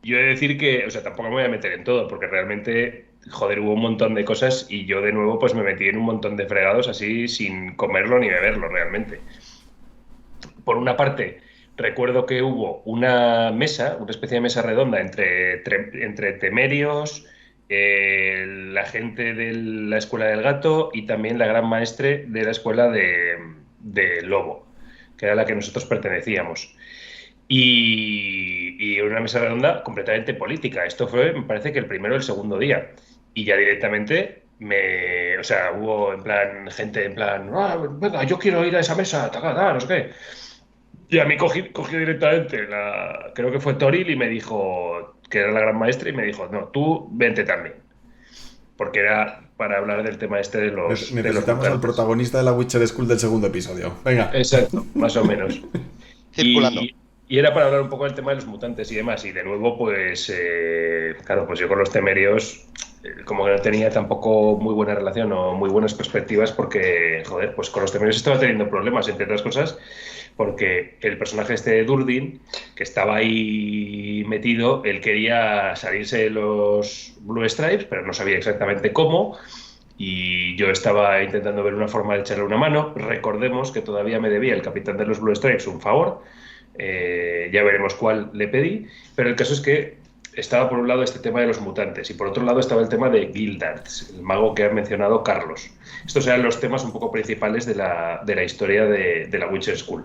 yo he de decir que, o sea, tampoco me voy a meter en todo, porque realmente, joder, hubo un montón de cosas y yo de nuevo pues me metí en un montón de fregados así sin comerlo ni beberlo realmente. Por una parte, recuerdo que hubo una especie de mesa redonda entre temerios, la gente de la Escuela del Gato y también la gran maestre de la Escuela de Lobo, que era la que nosotros pertenecíamos. Y una mesa redonda completamente política. Esto fue, me parece que el primero o el segundo día. Y ya directamente o sea, hubo en plan gente en plan, ah, venga, yo quiero ir a esa mesa, no sé qué. Y a mí cogí directamente, creo que fue Toril y me dijo, que era la gran maestra, y me dijo, no, tú vente también, porque era para hablar del tema este de los Necesitamos al mutantes. protagonista de la Witcher School del segundo episodio. Venga. Exacto, más o menos. Circulando. Y era para hablar un poco del tema de los mutantes y demás. Y de nuevo, pues, claro, pues yo con los temerios, como que no tenía tampoco muy buena relación o muy buenas perspectivas, porque, joder, pues con los temerios estaba teniendo problemas, entre otras cosas, porque el personaje este de Durdin, que estaba ahí metido, él quería salirse de los Blue Stripes, pero no sabía exactamente cómo. Y yo estaba intentando ver una forma de echarle una mano. Recordemos que todavía me debía el capitán de los Blue Stripes un favor. Ya veremos cuál le pedí. Pero el caso es que estaba por un lado este tema de los mutantes y por otro lado estaba el tema de Gildarts, el mago que ha mencionado Carlos. Estos eran los temas un poco principales de la historia de la Witcher School.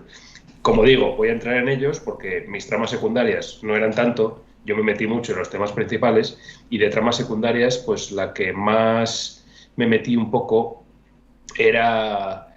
Como digo, voy a entrar en ellos porque mis tramas secundarias no eran tanto. Yo me metí mucho en los temas principales y de tramas secundarias, pues la que más me metí un poco era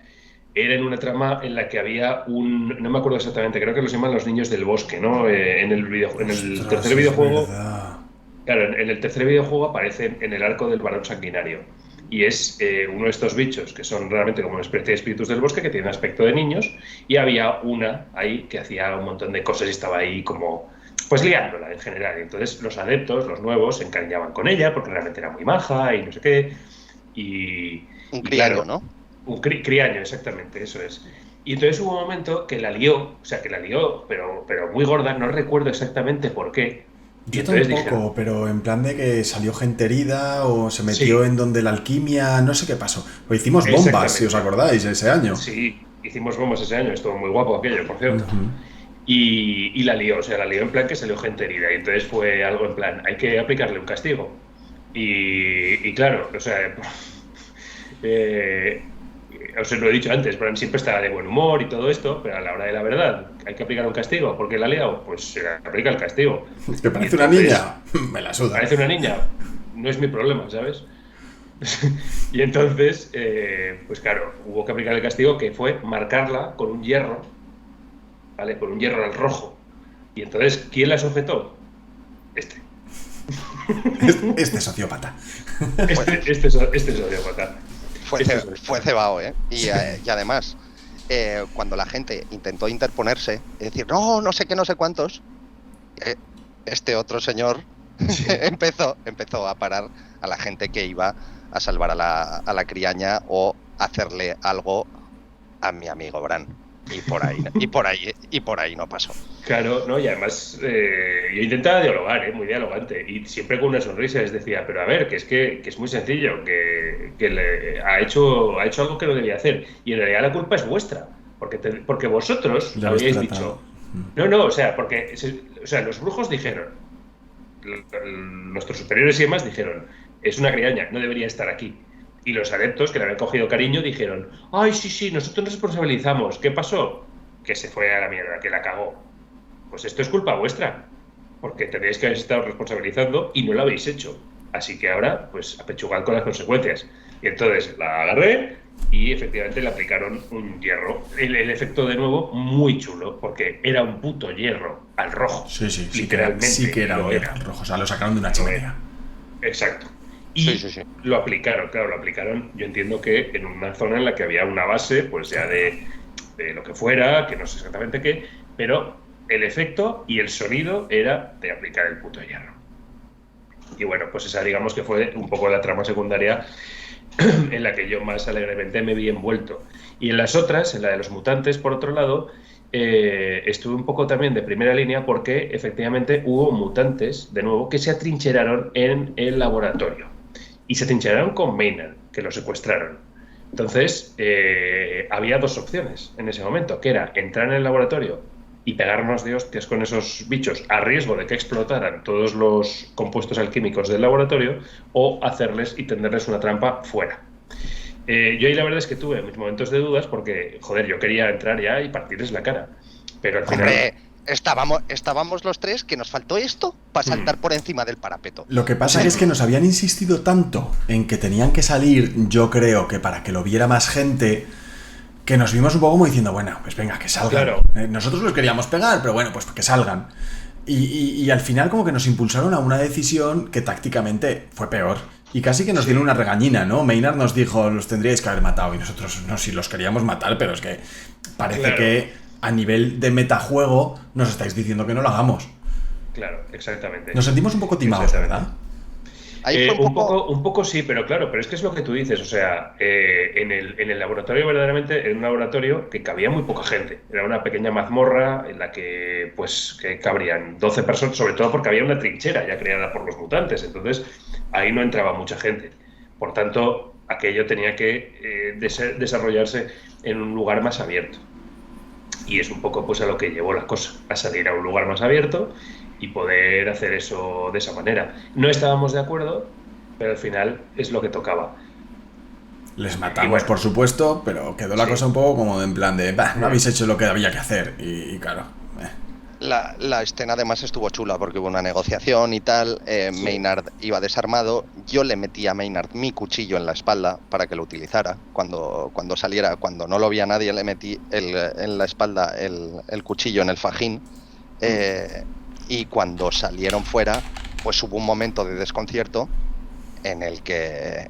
en una trama en la que había no me acuerdo exactamente, creo que los llaman los niños del bosque, ¿no? En el Ostras, tercer es videojuego, verdad. claro, en el tercer videojuego aparecen en el arco del varón sanguinario. Y es uno de estos bichos que son realmente como una especie de espíritus del bosque que tienen aspecto de niños. Y había una ahí que hacía un montón de cosas y estaba ahí como, pues liándola en general. Y entonces los adeptos, los nuevos, se encariñaban con ella porque realmente era muy maja y no sé qué. Y, Un y criaño, claro, ¿no? un criaño, exactamente, eso es. Y entonces hubo un momento que la lió, o sea, que la lió, pero muy gorda, no recuerdo exactamente por qué. Y Yo entonces dijeron, tampoco, pero en plan de que salió gente herida o se metió sí, en donde la alquimia, no sé qué pasó. O hicimos bombas, si os exactamente. acordáis, ese año. Sí, hicimos bombas ese año, estuvo muy guapo aquello, por cierto. Ujú. Y la lió, o sea, la lió en plan que salió gente herida. Y entonces fue algo en plan, hay que aplicarle un castigo. Y claro, o sea, eh, os lo he dicho antes, Bran siempre está de buen humor y todo esto, pero a la hora de la verdad hay que aplicar un castigo. ¿Por qué la ha liado? Pues se le aplica el castigo. ¿Que Y parece una entonces, niña? Me la suda. parece una niña, no es mi problema, ¿sabes? Y entonces, pues claro, hubo que aplicar el castigo que fue marcarla con un hierro, ¿vale? Con un hierro al rojo. Y entonces, ¿quién la sujetó? Este. Este sociópata. Fue, Este es sociópata. fue, Este es fue sociópata. cebado, ¿eh? Y además, cuando la gente intentó interponerse y decir, no, no sé qué, no sé cuántos, eh, este otro señor Sí. empezó a parar a la gente que iba a salvar a la criaña o hacerle algo a mi amigo Bran. Y por ahí no pasó. Claro, ¿no? Y además yo intentaba dialogar, muy dialogante, y siempre con una sonrisa les decía, pero a ver, que es muy sencillo, que ha hecho algo que no debía hacer, y en realidad la culpa es vuestra, porque vosotros Le habéis habíais tratado. dicho, no, no, o sea, o sea, los brujos dijeron, nuestros superiores y demás dijeron, es una criaña, no debería estar aquí. Y los adeptos que le habían cogido cariño dijeron, ay, sí, sí, nosotros nos responsabilizamos. ¿Qué pasó? Que se fue a la mierda, que la cagó. Pues esto es culpa vuestra, porque tendríais que haber estado responsabilizando y no lo habéis hecho. Así que ahora, pues, apechugad con las consecuencias. Y entonces la agarré y efectivamente le aplicaron un hierro. El efecto, de nuevo, muy chulo, porque era un puto hierro al rojo. Sí, sí, sí Literalmente que era un lo hierro era. rojo. O sea, lo sacaron de una Lo era. chimenea. Exacto. Sí, sí, Y sí. lo aplicaron, claro, lo aplicaron, yo entiendo que en una zona en la que había una base, pues ya Claro. de lo que fuera, que no sé exactamente qué, pero el efecto y el sonido era de aplicar el puto hierro. Y bueno, pues esa digamos que fue un poco la trama secundaria en la que yo más alegremente me vi envuelto. Y en las otras, en la de los mutantes, por otro lado, estuve un poco también de primera línea porque efectivamente hubo mutantes, de nuevo, que se atrincheraron en el laboratorio. Y se atrincheraron con Maynard, que lo secuestraron. Entonces, había dos opciones en ese momento, que era entrar en el laboratorio y pegarnos de hostias con esos bichos a riesgo de que explotaran todos los compuestos alquímicos del laboratorio, o hacerles y tenderles una trampa fuera. Yo ahí la verdad es que tuve mis momentos de dudas porque, joder, yo quería entrar ya y partirles la cara. Pero al final... Hombre, estábamos los tres que nos faltó esto para saltar por encima del parapeto. Lo que pasa es que nos habían insistido tanto en que tenían que salir, yo creo que para que lo viera más gente, que nos vimos un poco como diciendo, bueno, pues venga, que salgan. Claro. Nosotros los queríamos pegar, pero bueno, pues que salgan. Y al final como que nos impulsaron a una decisión que tácticamente fue peor. Y casi que nos dieron una regañina, ¿no? Maynard nos dijo, los tendríais que haber matado. Y nosotros, no, sí, los queríamos matar, pero es que parece que a nivel de metajuego nos estáis diciendo que no lo hagamos. Claro, exactamente. Nos sentimos un poco timados, ¿verdad? Ahí fue un poco sí, pero claro, pero es que es lo que tú dices, o sea, en el laboratorio verdaderamente, en un laboratorio que cabía muy poca gente, era una pequeña mazmorra en la que pues que cabrían 12 personas, sobre todo porque había una trinchera ya creada por los mutantes, entonces ahí no entraba mucha gente, por tanto aquello tenía que desarrollarse en un lugar más abierto, y es un poco pues a lo que llevó la cosa, a salir a un lugar más abierto y poder hacer eso de esa manera. No estábamos de acuerdo, pero al final es lo que tocaba. Les matamos, por supuesto, pero quedó la cosa un poco como en plan de, no habéis hecho lo que había que hacer. Y claro. La escena además estuvo chula porque hubo una negociación y tal. Maynard iba desarmado. Yo le metí a Maynard mi cuchillo en la espalda para que lo utilizara. Cuando saliera, cuando no lo veía nadie, le metí en la espalda el cuchillo en el fajín. Y cuando salieron fuera, pues hubo un momento de desconcierto en el que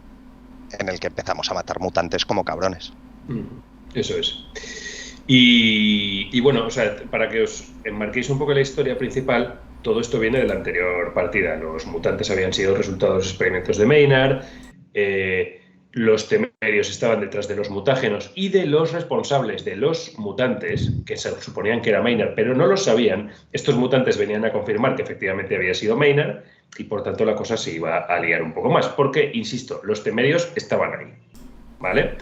empezamos a matar mutantes como cabrones. Eso es. Y bueno, o sea, para que os enmarquéis un poco en la historia principal, todo esto viene de la anterior partida. Los mutantes habían sido resultado de los experimentos de Maynard, los temerios estaban detrás de los mutágenos y de los responsables de los mutantes, que se suponían que era Maynard, pero no lo sabían. Estos mutantes venían a confirmar que efectivamente había sido Maynard y por tanto la cosa se iba a liar un poco más, porque, insisto, los temerios estaban ahí, ¿vale?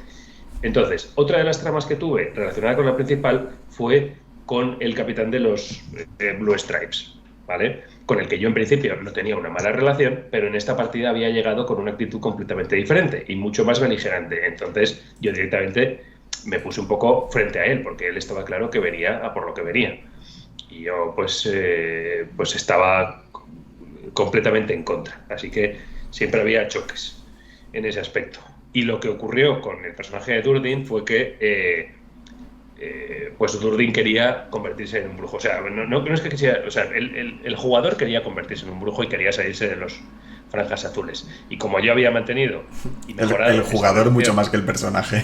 Entonces, otra de las tramas que tuve relacionada con la principal fue con el capitán de los Blue Stripes, ¿vale? Con el que yo en principio no tenía una mala relación, pero en esta partida había llegado con una actitud completamente diferente y mucho más beligerante. Entonces yo directamente me puse un poco frente a él, porque él estaba claro que venía a por lo que venía. Y yo pues estaba completamente en contra. Así que siempre había choques en ese aspecto. Y lo que ocurrió con el personaje de Durdin fue que pues Durdin quería convertirse en un brujo. O sea, no es que quisiera, o sea, el jugador quería convertirse en un brujo y quería salirse de los franjas azules. Y como yo había mantenido y mejorado... El jugador mucho más que el personaje.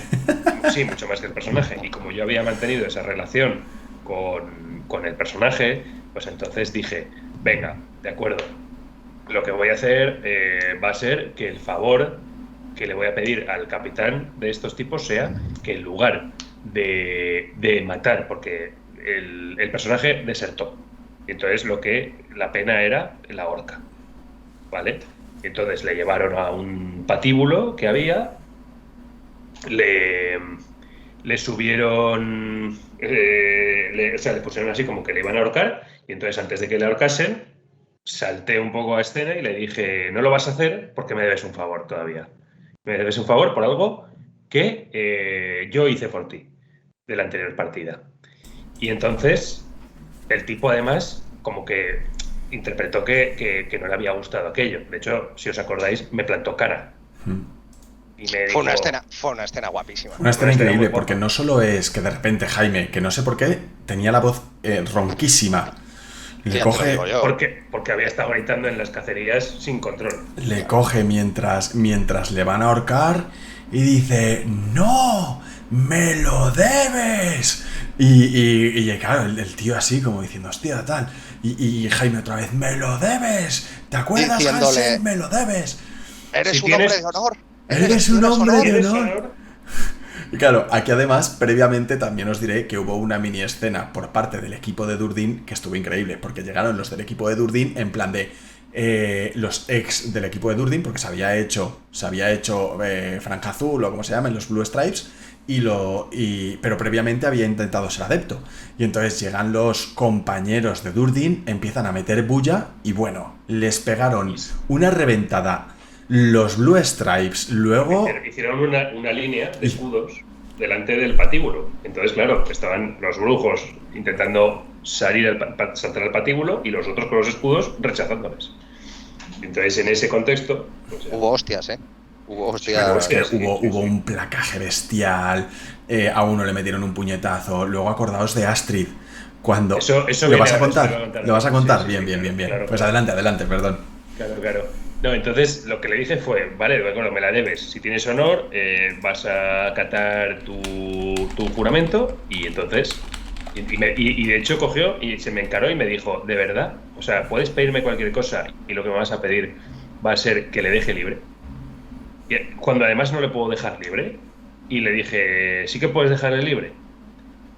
Sí, mucho más que el personaje. Y como yo había mantenido esa relación con el personaje, pues entonces dije, venga, de acuerdo, lo que voy a hacer va a ser que el favor que le voy a pedir al capitán de estos tipos sea que en lugar de matar, porque el personaje desertó, entonces la pena era la horca, ¿vale? Entonces le llevaron a un patíbulo que había, le subieron, o sea, le pusieron así como que le iban a ahorcar, y entonces antes de que le ahorcasen salté un poco a escena y le dije, no lo vas a hacer porque me debes un favor todavía. Me debes un favor por algo que yo hice por ti de la anterior partida. Y entonces el tipo además como que interpretó que no le había gustado aquello. De hecho, si os acordáis, me plantó cara. Y me dijo, fue una escena guapísima. Una escena increíble, porque no solo es que de repente Jaime, que no sé por qué, tenía la voz ronquísima. Le coge porque había estado gritando en las cacerías sin control. Le coge mientras le van a ahorcar y dice, ¡no! ¡Me lo debes! Y claro, el tío así como diciendo, hostia, tal. Y Jaime otra vez, ¡me lo debes! ¿Te acuerdas, Hansen? ¡Me lo debes! Eres un hombre de honor. Eres un hombre de honor. Y claro, aquí además, previamente también os diré que hubo una mini escena por parte del equipo de Durdin que estuvo increíble, porque llegaron los del equipo de Durdin en plan de los ex del equipo de Durdin, porque se había hecho Franja Azul o como se llaman, los Blue Stripes, pero previamente había intentado ser adepto. Y entonces llegan los compañeros de Durdin, empiezan a meter bulla y bueno, les pegaron una reventada. Los Blue Stripes, luego... Hicieron una línea de escudos delante del patíbulo. Entonces, claro, estaban los brujos intentando saltar al patíbulo y los otros con los escudos rechazándoles. Entonces, en ese contexto... Pues, hubo hostias, ¿eh? Hubo hostias. Claro, es que hubo un placaje bestial, a uno le metieron un puñetazo. Luego acordaos de Astrid. Cuando... Eso ¿Lo vas a contar? ¿Lo vas a contar? Sí, Bien. Claro, pues claro. adelante, perdón. Claro. No, entonces lo que le dije fue, vale, bueno, me la debes. Si tienes honor, vas a acatar tu juramento. Y entonces... Y de hecho cogió y se me encaró y me dijo, ¿de verdad? O sea, puedes pedirme cualquier cosa y lo que me vas a pedir va a ser que le deje libre. Y cuando además no le puedo dejar libre. Y le dije, sí que puedes dejarle libre.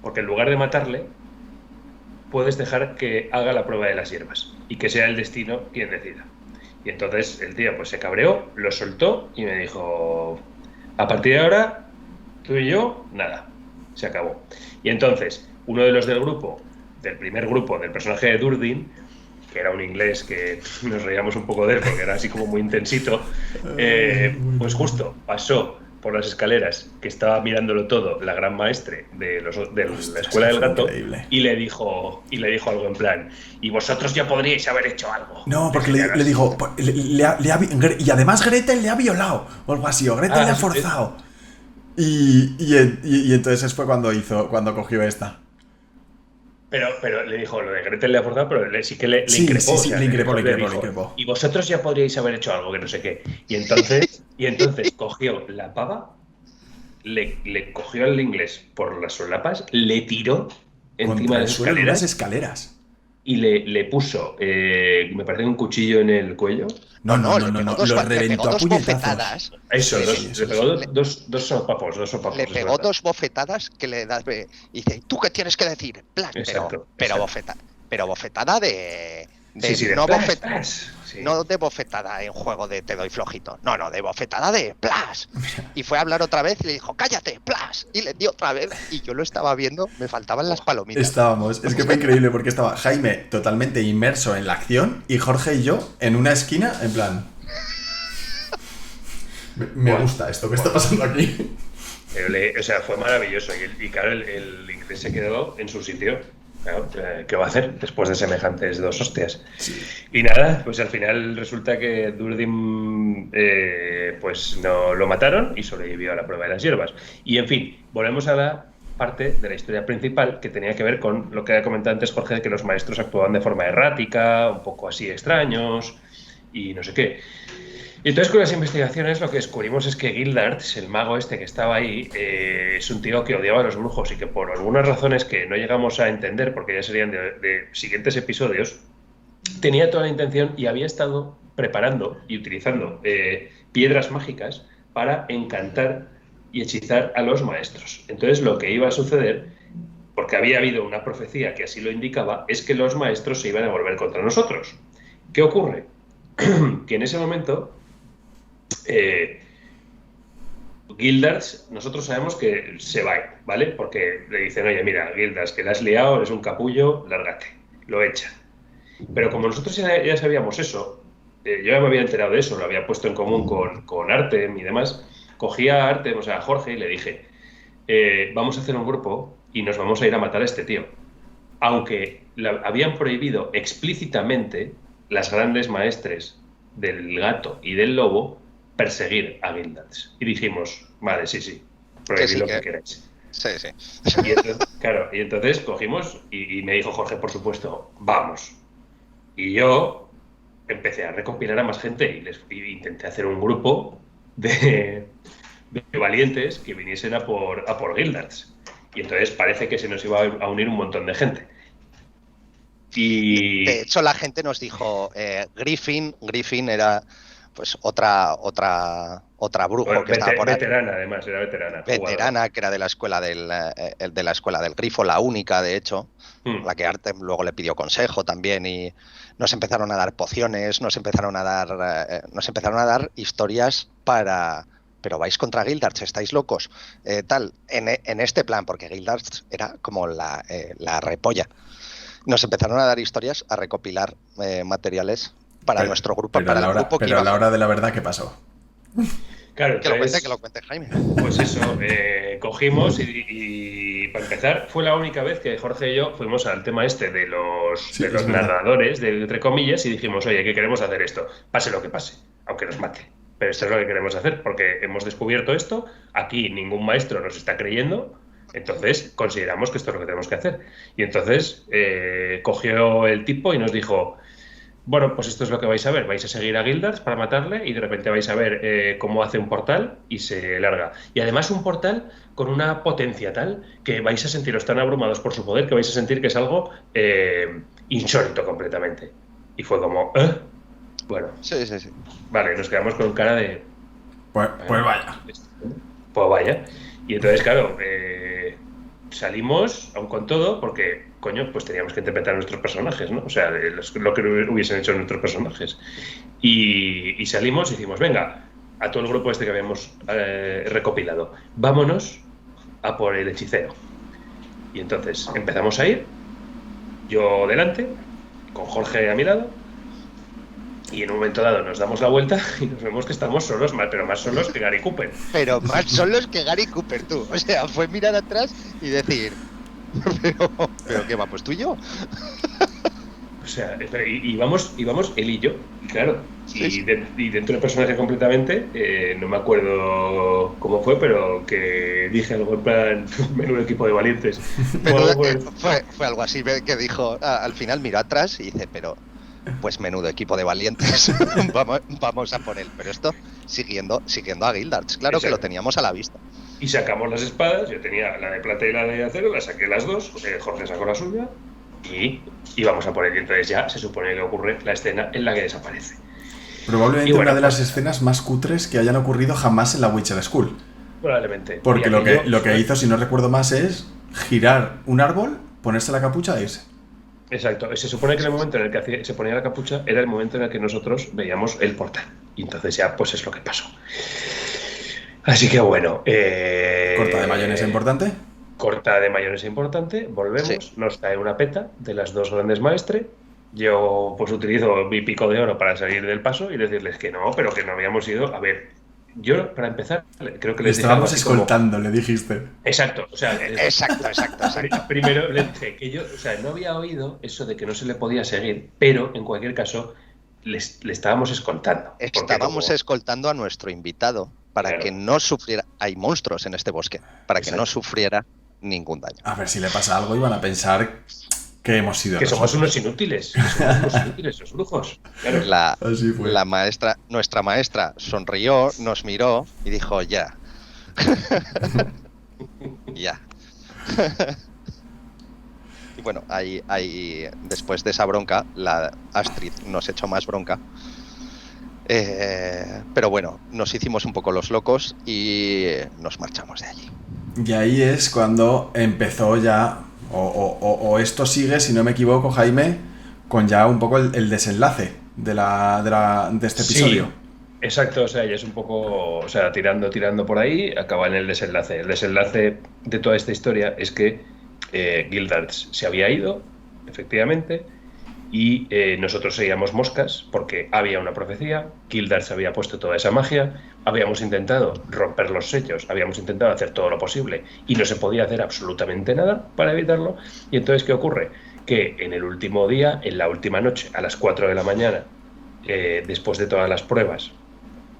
Porque en lugar de matarle, puedes dejar que haga la prueba de las hierbas. Y que sea el destino quien decida. Y entonces el tío pues se cabreó, lo soltó y me dijo, a partir de ahora, tú y yo, nada. Se acabó. Y entonces... uno de los del primer grupo, del personaje de Durdin, que era un inglés que nos reíamos un poco de él porque era así como muy intensito, pues justo pasó por las escaleras que estaba mirándolo todo la gran maestre de la escuela del gato y le dijo algo en plan, y vosotros ya podríais haber hecho algo. No, porque le dijo, y además Gretel le ha violado o algo así, o Gretel le ha forzado. Y entonces fue cuando cogió esta. Pero le dijo, lo de Gretel le ha forzado, pero sí que le increpó. Sí, le increpó. Y vosotros ya podríais haber hecho algo, que no sé qué. Y entonces cogió la pava, le cogió al inglés por las solapas, le tiró encima de las escaleras. Y le puso, me parece, un cuchillo en el cuello. No, lo reventó a puñetazos. Eso, le pegó dos sopapos. Le pegó dos bofetadas que le das. Y dice, ¿tú qué tienes que decir? Plan, exacto. Pero bofetada de no bofetadas. Sí. No de bofetada en juego de te doy flojito. No, de bofetada de plas. Y fue a hablar otra vez y le dijo, cállate, plas. Y le dio otra vez. Y yo lo estaba viendo, me faltaban las palomitas. Es que fue increíble porque estaba Jaime totalmente inmerso en la acción y Jorge y yo en una esquina, en plan... Me gusta esto que está pasando aquí. O sea, fue maravilloso. Y claro, el inglés se quedó en su sitio. Claro, ¿qué va a hacer después de semejantes dos hostias? Sí. Y nada, pues al final resulta que Durdin pues no lo mataron y sobrevivió a la prueba de las hierbas. Y en fin, volvemos a la parte de la historia principal que tenía que ver con lo que había comentado antes Jorge, de que los maestros actuaban de forma errática, un poco así extraños y no sé qué. Y entonces con las investigaciones lo que descubrimos es que Gildarts, el mago este que estaba ahí, es un tío que odiaba a los brujos y que por algunas razones que no llegamos a entender, porque ya serían de siguientes episodios, tenía toda la intención y había estado preparando y utilizando piedras mágicas para encantar y hechizar a los maestros. Entonces lo que iba a suceder, porque había habido una profecía que así lo indicaba, es que los maestros se iban a volver contra nosotros. ¿Qué ocurre? Que en ese momento... Gildarts, nosotros sabemos que se va, ¿vale? Porque le dicen, oye, mira, Gildarts, que la has liado, eres un capullo, lárgate. Lo echan. Pero como nosotros ya sabíamos eso, yo ya me había enterado de eso, lo había puesto en común con Artem y demás, cogí a Artem, o sea, a Jorge, y le dije, vamos a hacer un grupo y nos vamos a ir a matar a este tío. Aunque habían prohibido explícitamente las grandes maestres del gato y del lobo perseguir a Gildarts. Y dijimos, vale, sí, prohibid lo que queráis. Sí. Y entonces cogimos y me dijo Jorge, por supuesto, vamos. Y yo empecé a recopilar a más gente y intenté hacer un grupo de valientes que viniesen a por Gildarts. Y entonces parece que se nos iba a unir un montón de gente. Y... De hecho, la gente nos dijo, Griffin era pues otra brujo Bueno, que estaba por ahí. veterana, además, era veterana. Veterana, que era de la escuela de la escuela del Grifo, la única, de hecho, la que Artem luego le pidió consejo también, y nos empezaron a dar pociones, nos empezaron a dar historias para... Pero vais contra Gildarts, estáis locos, tal, en este plan, porque Gildarts era como la repolla. Nos empezaron a dar historias, a recopilar materiales para nuestro grupo, para el grupo que Pero iba. a la hora de la verdad, ¿qué pasó? Claro, Que lo cuente Jaime. Pues eso, cogimos y para empezar, fue la única vez que Jorge y yo fuimos al tema este de los narradores, entre comillas, y dijimos, oye, que queremos hacer esto, pase lo que pase, aunque nos mate. Pero esto es lo que queremos hacer, porque hemos descubierto esto, aquí ningún maestro nos está creyendo, entonces consideramos que esto es lo que tenemos que hacer. Y entonces cogió el tipo y nos dijo, bueno, pues esto es lo que vais a ver, vais a seguir a Gildarts para matarle y de repente vais a ver cómo hace un portal y se larga. Y además un portal con una potencia tal que vais a sentiros tan abrumados por su poder que vais a sentir que es algo insólito completamente. Y fue como, ¿eh? Bueno, sí. Vale, nos quedamos con cara de... Pues vaya. Pues vaya. Y entonces, claro, salimos, aún con todo, porque, coño, pues teníamos que interpretar a nuestros personajes, ¿no? O sea, lo que hubiesen hecho nuestros personajes. Y salimos y decimos, venga, a todo el grupo este que habíamos recopilado, vámonos a por el hechicero. Y entonces empezamos a ir, yo delante, con Jorge a mi lado, y en un momento dado nos damos la vuelta y nos vemos que estamos solos, pero más solos que Gary Cooper. Pero más solos que Gary Cooper, tú. O sea, fue mirar atrás y decir, pero ¿qué vamos, tú y yo? O sea, y vamos él y yo, y claro, sí. Y dentro del personaje completamente, no me acuerdo cómo fue, pero que dije algo en plan, menudo equipo de valientes. Fue algo así, que dijo, al final miró atrás y dice, pero... Pues menudo equipo de valientes. vamos a por él. Pero esto siguiendo a Gildarts. Claro. Exacto. Que lo teníamos a la vista. Y sacamos las espadas. Yo tenía la de plata y la de acero. Las saqué las dos. Jorge sacó la suya. Y vamos a por él. Y entonces ya se supone que ocurre la escena en la que desaparece. Probablemente una de las escenas más cutres que hayan ocurrido jamás en la Witcher School. Probablemente. Porque lo que hizo, si no recuerdo más, es girar un árbol, ponerse la capucha e irse. Exacto, se supone que en el momento en el que se ponía la capucha era el momento en el que nosotros veíamos el portal. Y entonces ya, pues es lo que pasó. Así que bueno. ¿Corta de mayonesa importante? Corta de mayonesa importante, volvemos, sí. Nos cae una peta de las dos grandes maestres. Yo pues utilizo mi pico de oro para salir del paso y decirles que no, pero que no habíamos ido. A ver, yo para empezar creo que les estábamos escoltando, como... le dijiste. Exacto, o sea, exacto. Primero le dije que yo, o sea, no había oído eso de que no se le podía seguir, pero en cualquier caso le estábamos escoltando. Estábamos escoltando a nuestro invitado para que no sufriera. Hay monstruos en este bosque, para que no sufriera ningún daño. A ver, si le pasa algo iban a pensar que hemos sido que somos unos inútiles, los brujos. Claro. Nuestra maestra sonrió, nos miró y dijo ya. Ya. Y bueno, ahí después de esa bronca, la Astrid nos echó más bronca. Pero bueno, nos hicimos un poco los locos y nos marchamos de allí. Y ahí es cuando empezó ya... O esto sigue, si no me equivoco, Jaime, con ya un poco el desenlace de este episodio. Sí, exacto, o sea, ya es un poco, o sea, tirando por ahí, acaba en el desenlace. El desenlace de toda esta historia es que Gildarts se había ido, efectivamente, y nosotros seguíamos moscas porque había una profecía, Gildarts había puesto toda esa magia, habíamos intentado romper los sellos, habíamos intentado hacer todo lo posible y no se podía hacer absolutamente nada para evitarlo. Y entonces, ¿qué ocurre? Que en el último día, en la última noche, a las 4 de la mañana, después de todas las pruebas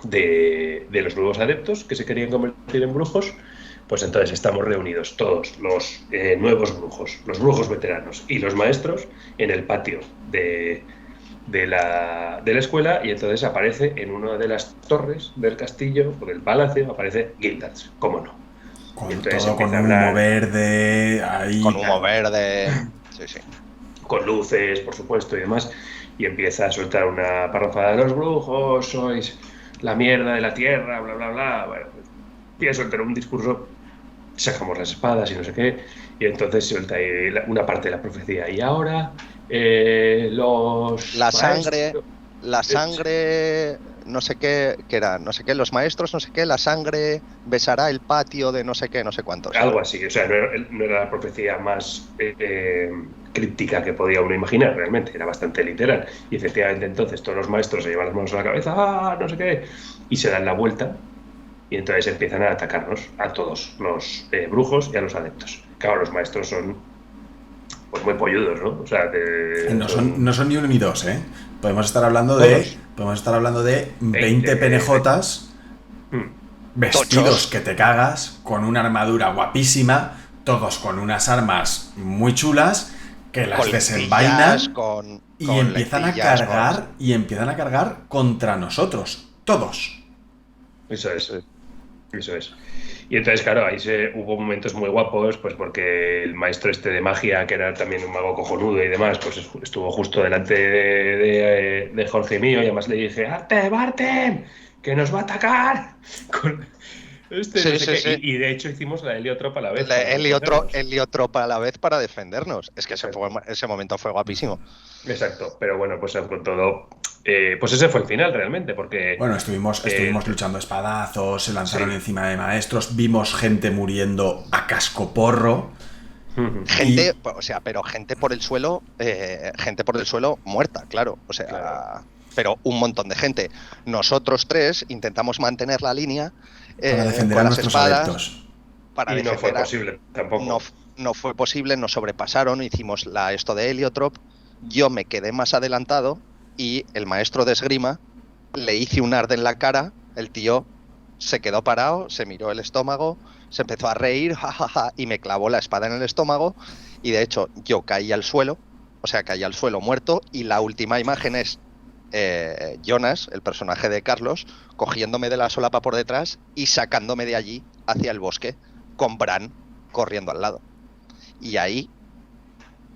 de los nuevos adeptos que se querían convertir en brujos, pues entonces estamos reunidos todos los nuevos brujos, los brujos veteranos y los maestros en el patio de la escuela, y entonces aparece en una de las torres del castillo o del palacio, aparece Gildarts, ¿cómo no? Con humo verde ahí. Con humo verde. Sí. con luces, por supuesto, y demás, y empieza a soltar una parrafada de los brujos, sois la mierda de la tierra, bla, bla, bla. Bueno, empieza a soltar un discurso, sacamos las espadas y no sé qué, y entonces suelta ahí una parte de la profecía. Y ahora los La maestros... sangre, no sé qué, que era, no sé qué, los maestros, no sé qué, la sangre besará el patio de no sé qué, no sé cuántos. Algo así, o sea, no era la profecía más críptica que podía uno imaginar, realmente, era bastante literal. Y efectivamente entonces todos los maestros se llevan las manos a la cabeza, ¡ah, no sé qué! Y se dan la vuelta y entonces empiezan a atacarnos a todos los brujos y a los adeptos. Claro, los maestros son pues muy polludos, ¿no? O sea, No son ni uno ni dos, ¿eh? Podemos estar hablando de 20 penejotas vestidos Tochos. que te cagas, con una armadura guapísima, todos con unas armas muy chulas, que las Con desenvainan lentillas, con empiezan a lentillas, cargar y empiezan a cargar contra nosotros, todos. Eso es. Eso es. Y entonces, claro, ahí hubo momentos muy guapos, pues porque el maestro este de magia, que era también un mago cojonudo y demás, pues estuvo justo delante de Jorge mío, y además le dije, ¡Arte, Bartem! ¡Que nos va a atacar! Con este, no sé qué. sí. Y de hecho hicimos la heliotropa a la vez. Heliotropa a la vez para defendernos. Es que ese momento fue guapísimo. Exacto, pero bueno, pues con todo, pues ese fue el final realmente, porque... Bueno, estuvimos luchando espadazos, se lanzaron encima de maestros, vimos gente muriendo a cascoporro. Gente, pero gente por el suelo muerta, claro. O sea, Claro. pero un montón de gente. Nosotros tres intentamos mantener la línea Para defender con a las nuestros espadas. adeptos. Para Y no fue posible tampoco. No fue posible, nos sobrepasaron, hicimos esto de Heliotrop. Yo me quedé más adelantado y el maestro de esgrima le hice un arde en la cara. El tío se quedó parado, se miró el estómago, se empezó a reír, jajaja, y me clavó la espada en el estómago. Y de hecho, yo caí al suelo, muerto. Y la última imagen es Jonas, el personaje de Carlos, cogiéndome de la solapa por detrás y sacándome de allí hacia el bosque, con Bran corriendo al lado. Y ahí,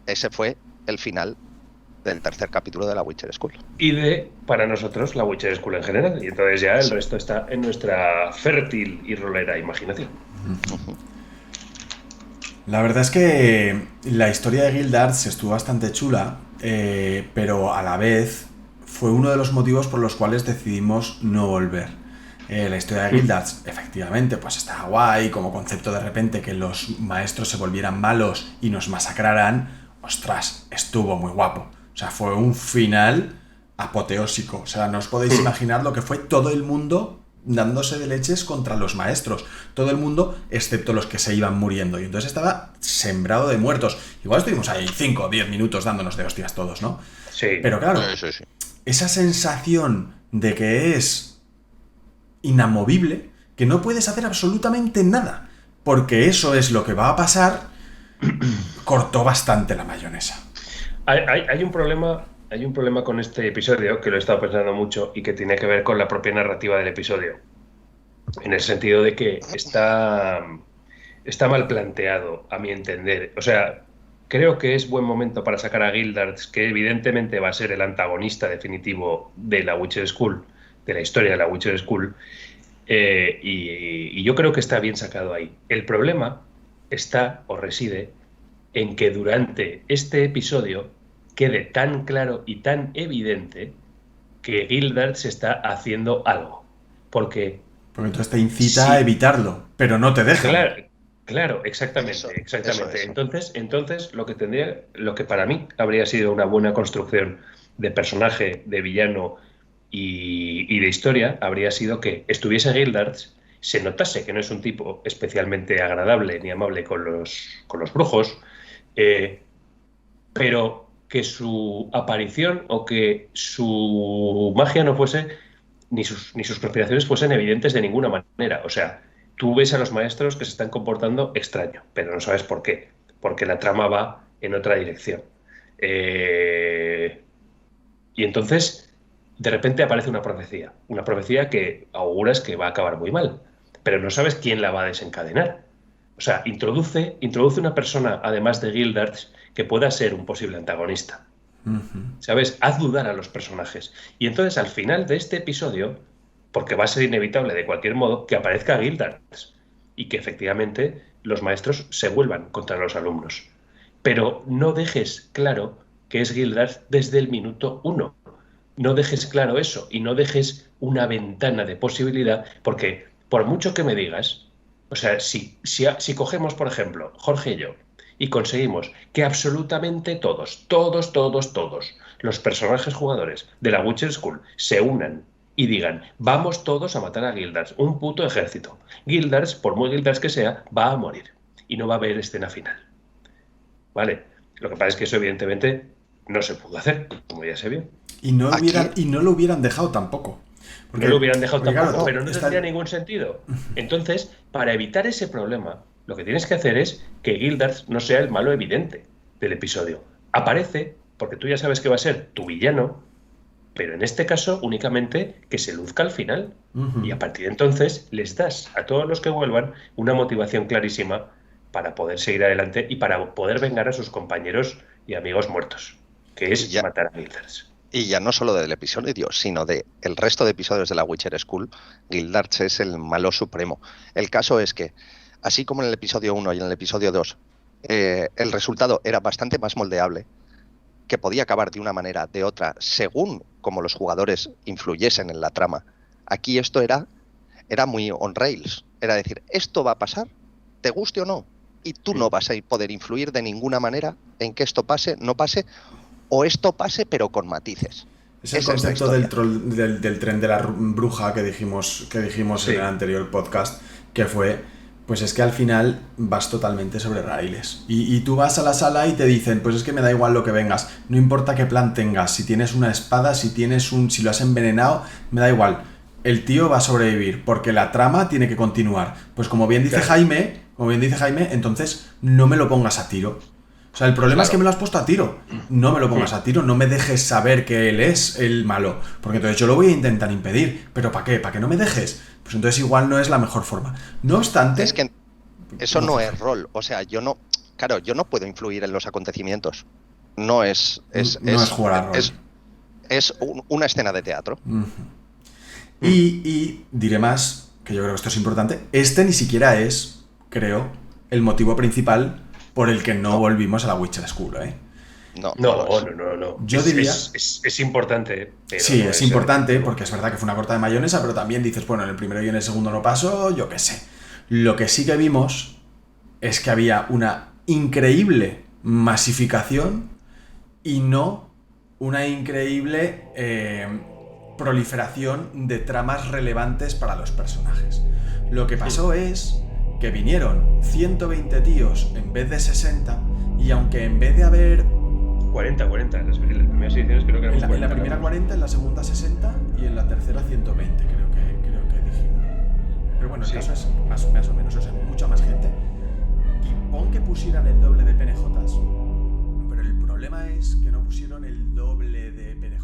ese fue el final del tercer capítulo de la Witcher School. Y para nosotros, la Witcher School en general. Y entonces ya el resto está en nuestra fértil y rolera imaginación. La verdad es que la historia de Guildarts estuvo bastante chula, pero a la vez fue uno de los motivos por los cuales decidimos no volver. La historia de Guildarts, efectivamente, pues está guay, como concepto de repente que los maestros se volvieran malos y nos masacraran. Ostras, estuvo muy guapo. O sea, fue un final apoteósico. O sea, no os podéis imaginar lo que fue todo el mundo dándose de leches contra los maestros. Todo el mundo, excepto los que se iban muriendo. Y entonces estaba sembrado de muertos. Igual estuvimos ahí 5 o 10 minutos dándonos de hostias todos, ¿no? Sí. Pero claro, Sí. esa sensación de que es inamovible, que no puedes hacer absolutamente nada, porque eso es lo que va a pasar, cortó bastante la mayonesa. Hay un problema con este episodio, que lo he estado pensando mucho, y que tiene que ver con la propia narrativa del episodio. En el sentido de que está mal planteado, a mi entender. O sea, creo que es buen momento para sacar a Guildarts, que evidentemente va a ser el antagonista definitivo de la Witcher School, de la historia de la Witcher School, y yo creo que está bien sacado ahí. El problema está o reside en que durante este episodio quede tan claro y tan evidente que Guildarts está haciendo algo. Porque entonces te incita a evitarlo, pero no te deja. Claro, exactamente. Eso. Entonces lo que para mí habría sido una buena construcción de personaje, de villano y de historia, habría sido que estuviese Guildarts, se notase que no es un tipo especialmente agradable ni amable con los brujos, pero que su aparición o que su magia no fuese, ni sus conspiraciones fuesen evidentes de ninguna manera. O sea, tú ves a los maestros que se están comportando extraño, pero no sabes por qué, porque la trama va en otra dirección. Y entonces, de repente aparece una profecía que auguras que va a acabar muy mal, pero no sabes quién la va a desencadenar. O sea, introduce una persona, además de Guildarts, que pueda ser un posible antagonista. ¿Sabes? Haz dudar a los personajes. Y entonces al final de este episodio, porque va a ser inevitable de cualquier modo, que aparezca Gildarts y que efectivamente los maestros se vuelvan contra los alumnos. Pero no dejes claro que es Gildarts desde el minuto 1. No dejes claro eso y no dejes una ventana de posibilidad, porque por mucho que me digas, o sea, si cogemos, por ejemplo, Jorge y yo, y conseguimos que absolutamente todos los personajes jugadores de la Witcher School se unan y digan, vamos todos a matar a Gildarts, un puto ejército. Gildarts, por muy Gildarts que sea, va a morir y no va a haber escena final. ¿Vale? Lo que pasa es que eso evidentemente no se pudo hacer, como ya se vio. Y no lo hubieran dejado tampoco. Porque, no lo hubieran dejado tampoco, claro, pero no tendría ningún sentido. Entonces, para evitar ese problema, lo que tienes que hacer es que Gildarts no sea el malo evidente del episodio. Aparece, porque tú ya sabes que va a ser tu villano, pero en este caso únicamente que se luzca al final. Y a partir de entonces les das a todos los que vuelvan una motivación clarísima para poder seguir adelante y para poder vengar a sus compañeros y amigos muertos, que es matar a Gildarts. Y ya no solo del episodio, sino del resto de episodios de la Witcher School, Gildarts es el malo supremo. El caso es que, así como en el episodio 1 y en el episodio 2, el resultado era bastante más moldeable, que podía acabar de una manera, de otra, según como los jugadores influyesen en la trama. Aquí esto era muy on rails. Era decir, esto va a pasar, te guste o no, y tú no vas a poder influir de ninguna manera en que esto pase, no pase, o esto pase pero con matices. Es el concepto del tren de la bruja que dijimos en el anterior podcast, que fue, pues es que al final vas totalmente sobre raíles. Y tú vas a la sala y te dicen, pues es que me da igual lo que vengas, no importa qué plan tengas, si tienes una espada, si lo has envenenado, me da igual. El tío va a sobrevivir porque la trama tiene que continuar. Pues como bien dice Jaime, entonces no me lo pongas a tiro. O sea, el problema es que me lo has puesto a tiro. No me lo pongas a tiro, no me dejes saber que él es el malo. Porque entonces yo lo voy a intentar impedir. ¿Pero para qué? ¿Para que no me dejes? Pues entonces igual no es la mejor forma. No obstante... Es que eso no es rol. O sea, yo no puedo influir en los acontecimientos. No es jugar a rol. Es una escena de teatro. Y diré más, que yo creo que esto es importante. Este ni siquiera es, creo, el motivo principal por el que no volvimos a la Witcher School, ¿eh? No. Yo diría... Es importante. Pero sí, es importante porque es verdad que fue una corta de mayonesa, pero también dices, bueno, en el primero y en el segundo no pasó, yo qué sé. Lo que sí que vimos es que había una increíble masificación y no una increíble proliferación de tramas relevantes para los personajes. Lo que pasó es que vinieron 120 tíos en vez de 60 y aunque en vez de haber 40, en las primeras ediciones creo que en la primera 40, en la segunda 60 y en la tercera 120 creo que dijimos. Pero bueno, el caso es más o menos, o sea, mucha más gente. Y pon que pusieran el doble de PNJs, pero el problema es que no pusieron el doble de PNJs.